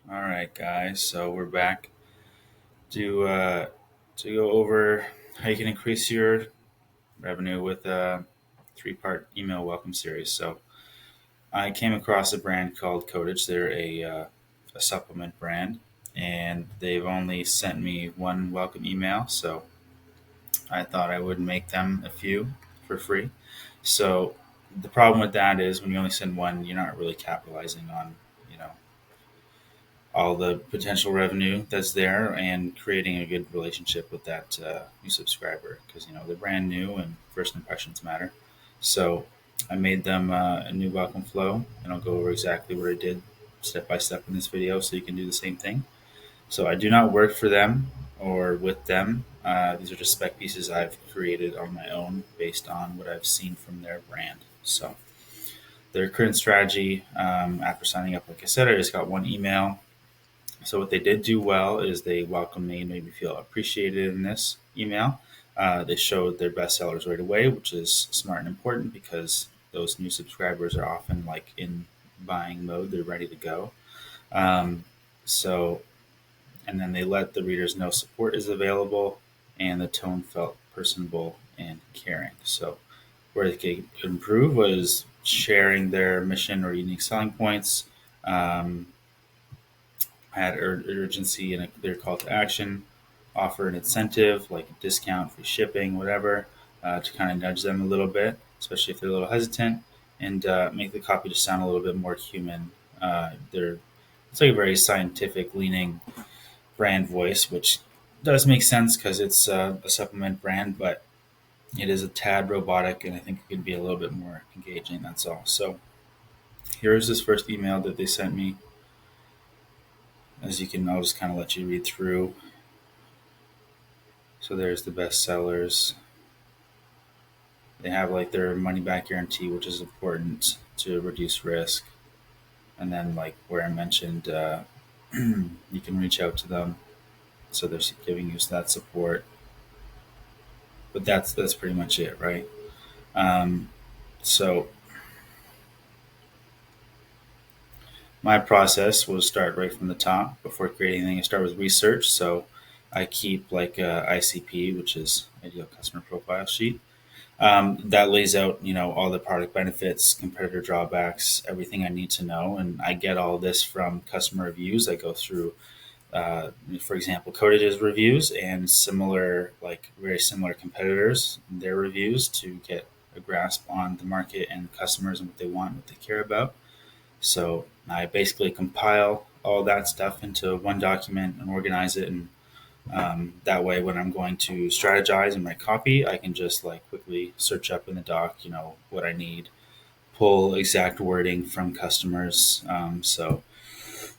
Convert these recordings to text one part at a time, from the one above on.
All right, guys. So we're back to go over how you can increase your revenue with a three-part email welcome series. So I came across a brand called Codage. They're a supplement brand, and they've only sent me one welcome email. So I thought I would make them a few for free. So the problem with that is when you only send one, you're not really capitalizing on you know all the potential revenue that's there and creating a good relationship with that new subscriber because they're brand new and first impressions matter. So I made them a new welcome flow, and I'll go over exactly what I did step by step in this video so you can do the same thing. So I do not work for them or with them. These are just spec pieces I've created on my own based on what I've seen from their brand. So their current strategy, after signing up, like I said, I just got one email. So what they did do well is they welcomed me and made me feel appreciated in this email. They showed their best sellers right away, which is smart and important because those new subscribers are often like in buying mode; they're ready to go. Um, so, and then they let the readers know support is available, and the tone felt personable and caring. So, where they could improve was sharing their mission or unique selling points. Um, Add urgency and a clear call to action, offer an incentive like a discount, free shipping, whatever, to kind of nudge them a little bit, especially if they're a little hesitant, and make the copy just sound a little bit more human. It's like a very scientific leaning brand voice, which does make sense because it's a supplement brand, but it is a tad robotic, and I think it could be a little bit more engaging. That's all. So here's this first email that they sent me. As you can, I'll just kind of let you read through. So there's the best sellers. They have like their money back guarantee, which is important to reduce risk. And then like where I mentioned, you can reach out to them, so they're giving you that support. But that's pretty much it, right? Um, so my process was start right from the top before creating anything. I start with research. So I keep like a ICP, which is ideal customer profile sheet. That lays out, all the product benefits, competitor drawbacks, everything I need to know, and I get all this from customer reviews. I go through, for example, Codage's reviews and very similar competitors, their reviews to get a grasp on the market and customers and what they want, what they care about. So I basically compile all that stuff into one document and organize it, and that way, when I'm going to strategize in my copy, I can just like quickly search up in the doc, what I need, pull exact wording from customers.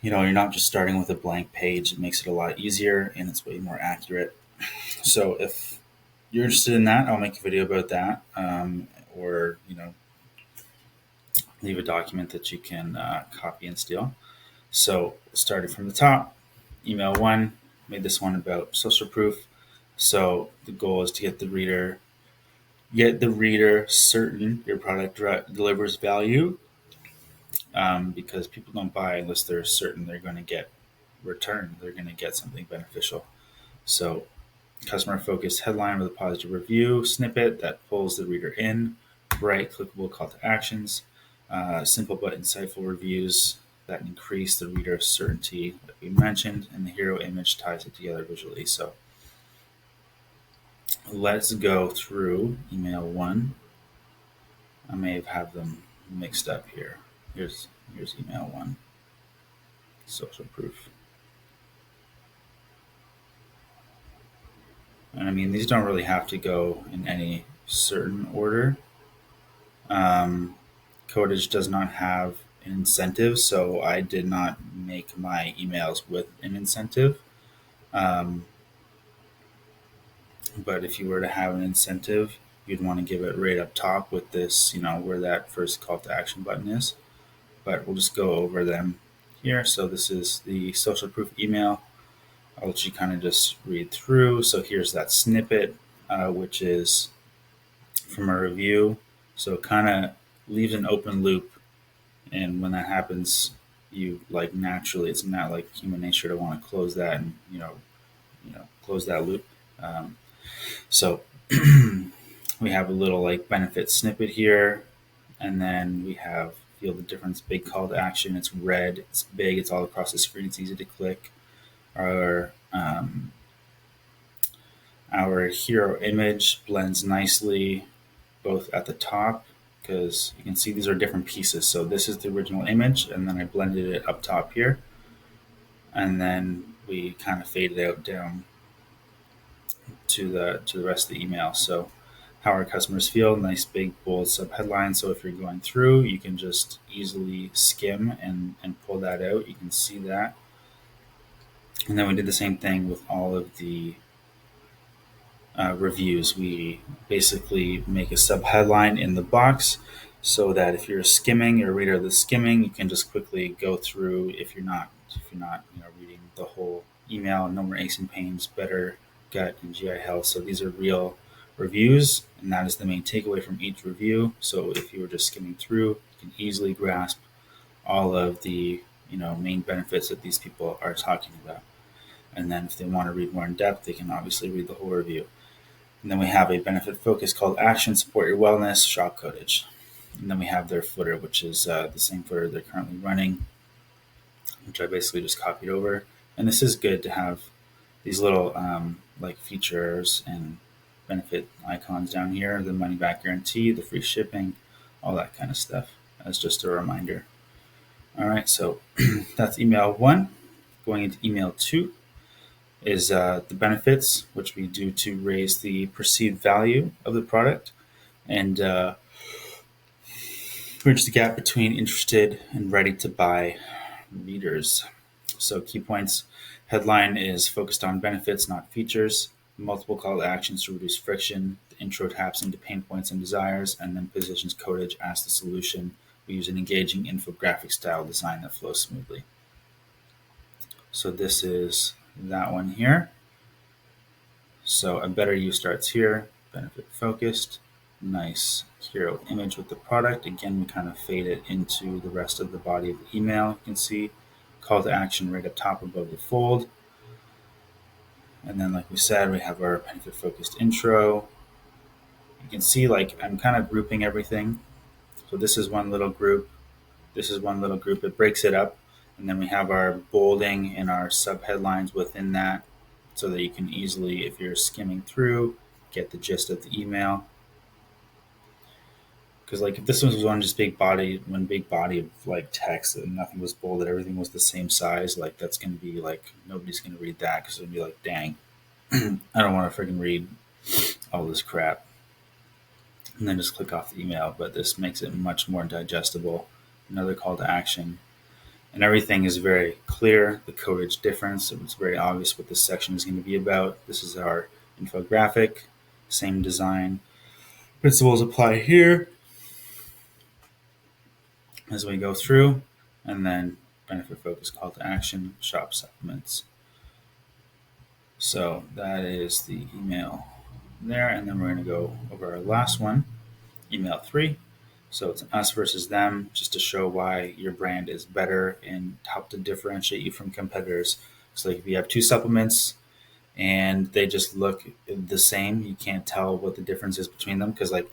You're not just starting with a blank page. It makes it a lot easier and it's way more accurate. So if you're interested in that, I'll make a video about that, or leave a document that you can copy and steal. So started from the top, email one, made this one about social proof. So the goal is to get the reader certain your product delivers value, because people don't buy unless they're certain they're going to get return. They're going to get something beneficial. So customer focused headline with a positive review snippet that pulls the reader in, bright clickable call to actions, simple but insightful reviews that increase the reader's certainty, like we mentioned, and the hero image ties it together visually. So let's go through email one. I may have them mixed up here. Here's email one. Social proof. And I mean, these don't really have to go in any certain order. Codage does not have an incentive, so I did not make my emails with an incentive. Um, but if you were to have an incentive, you'd want to give it right up top with this, where that first call to action button is. But we'll just go over them here. So this is the social proof email. I'll let you kind of just read through. So here's that snippet, which is from a review. So it kind of leaves an open loop. And when that happens, you like naturally, it's not like human nature to want to close that and close that loop. Um, so we have a little like benefit snippet here, and then we have feel the difference. Big call to action. It's red. It's big. It's all across the screen. It's easy to click. Our hero image blends nicely both at the top because you can see these are different pieces. So this is the original image, and then I blended it up top here, and then we kind of faded out down to the rest of the email. So how our customers feel, nice big bold subheadline. So if you're going through, you can just easily skim and pull that out. You can see that. And then we did the same thing with all of the reviews. We basically make a subheadline in the box so that if you're skimming, you're a reader that's skimming, you can just quickly go through. If you're not reading the whole email. No more aches and pains, better gut and GI health. So these are real reviews, and that is the main takeaway from each review. So if you were just skimming through, you can easily grasp all of the main benefits that these people are talking about. And then if they want to read more in depth, they can obviously read the whole review. And then we have a benefit focus called action, support your wellness, shop codage. And then we have their footer, which is the same footer they're currently running, which I basically just copied over. And this is good to have these little like features and benefit icons down here, the money back guarantee, the free shipping, all that kind of stuff as just a reminder. All right, so that's email 1. Going into email 2 is the benefits, which we do to raise the perceived value of the product and bridge the gap between interested and ready to buy readers. So, key points: headline is focused on benefits, not features. Multiple call to actions to reduce friction. The intro taps into pain points and desires, and then positions codage as the solution. We use an engaging infographic style design that flows smoothly. So, this is that one here. So a better you starts here, benefit focused, nice hero image with the product. Again, we kind of fade it into the rest of the body of the email. You can see call to action right up top above the fold. And then like we said, we have our benefit focused intro. You can see like I'm kind of grouping everything. So this is one little group. This is one little group. It breaks it up. And then we have our bolding and our subheadlines within that so that you can easily, if you're skimming through, get the gist of the email. Because like if this was one just big body of like text and nothing was bolded, everything was the same size, like that's going to be like nobody's going to read that because it'll be like, dang, I don't want to freaking read all this crap and then just click off the email. But this makes it much more digestible. Another call to action. And everything is very clear, the codage difference. It's very obvious what this section is going to be about. This is our infographic, same design. Principles apply here as we go through, and then benefit focus, call to action, shop supplements. So that is the email there, and then we're going to go over our last one, email 3. So it's an us versus them, just to show why your brand is better and help to differentiate you from competitors. So like if you have 2 supplements and they just look the same, you can't tell what the difference is between them. Because like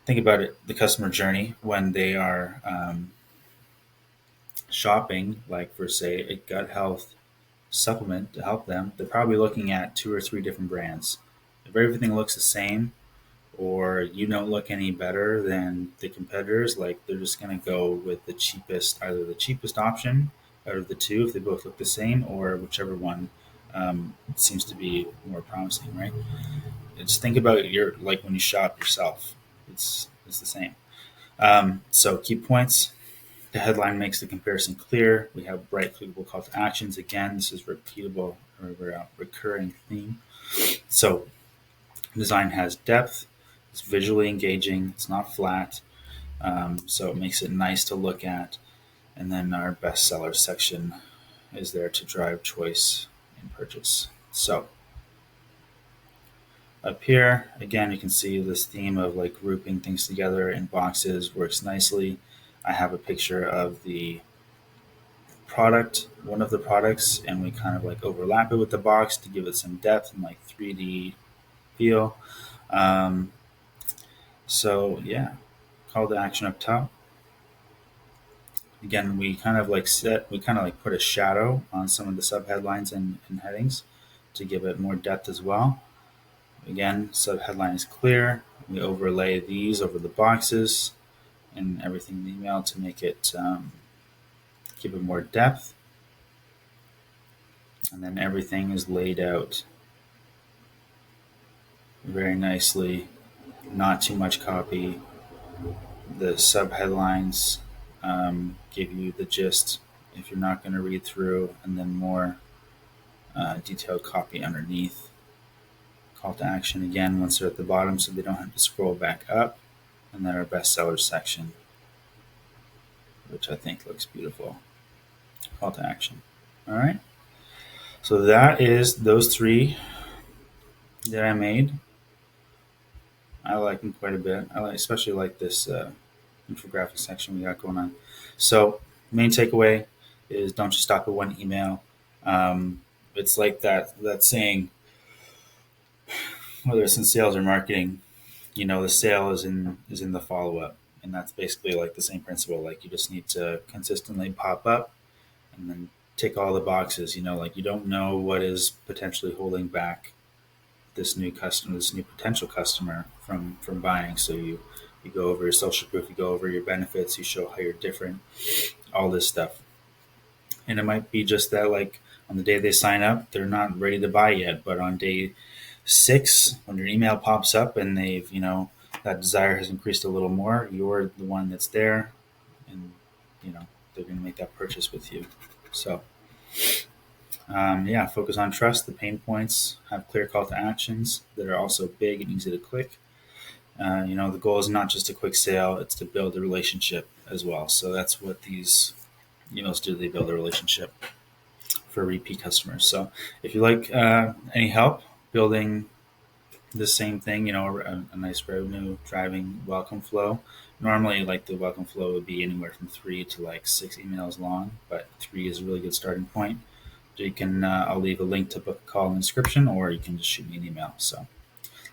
think about it, the customer journey when they are shopping, like for say a gut health supplement to help them, they're probably looking at 2 or 3 different brands. If everything looks the same, or you don't look any better than the competitors, like they're just going to go with the cheapest, either the cheapest option out of the 2 if they both look the same, or whichever one seems to be more promising, right? Just think about your like when you shop yourself, it's the same. So key points. The headline makes the comparison clear. We have bright, clickable call to actions. Again, this is repeatable or recurring theme. So design has depth. It's visually engaging. It's not flat. So it makes it nice to look at. And then our bestseller section is there to drive choice and purchase. So up here, again, you can see this theme of like grouping things together in boxes works nicely. I have a picture of the one of the products, and we kind of like overlap it with the box to give it some depth and like 3D feel. Um, so yeah, call to action up top. Again, we kind of like put a shadow on some of the sub headlines and headings to give it more depth as well. Again, sub headline is clear. We overlay these over the boxes and everything in the email to make it give it more depth. And then everything is laid out very nicely, not too much copy. The sub headlines give you the gist if you're not going to read through, and then more detailed copy underneath. Call to action again once they're at the bottom so they don't have to scroll back up. And then our bestseller section, which I think looks beautiful. Call to action. All right. So that is those three that I made. I like them quite a bit. Especially like this infographic section we got going on. So main takeaway is don't just stop at one email. It's like that saying, whether it's in sales or marketing, the sale is in the follow up, and that's basically like the same principle. Like you just need to consistently pop up and then tick all the boxes. Like you don't know what is potentially holding back this new potential customer from buying. So you go over your social proof, you go over your benefits, you show how you're different, all this stuff. And it might be just that, like, on the day they sign up, they're not ready to buy yet, but on day 6, when your email pops up and that desire has increased a little more, you're the one that's there, and they're going to make that purchase with you. So yeah, focus on trust, the pain points, have clear call to actions that are also big and easy to click. The goal is not just a quick sale, it's to build a relationship as well. So that's what these emails do. They build a relationship for repeat customers. So if you like any help building the same thing, a nice revenue driving welcome flow. Normally, like, the welcome flow would be anywhere from 3 to like 6 emails long, but 3 is a really good starting point. So you can, I'll leave a link to book a call in the description, or you can just shoot me an email. So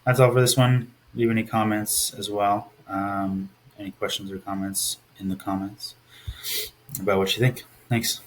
that's all for this one. Leave any comments as well. Any questions or comments in the comments about what you think. Thanks.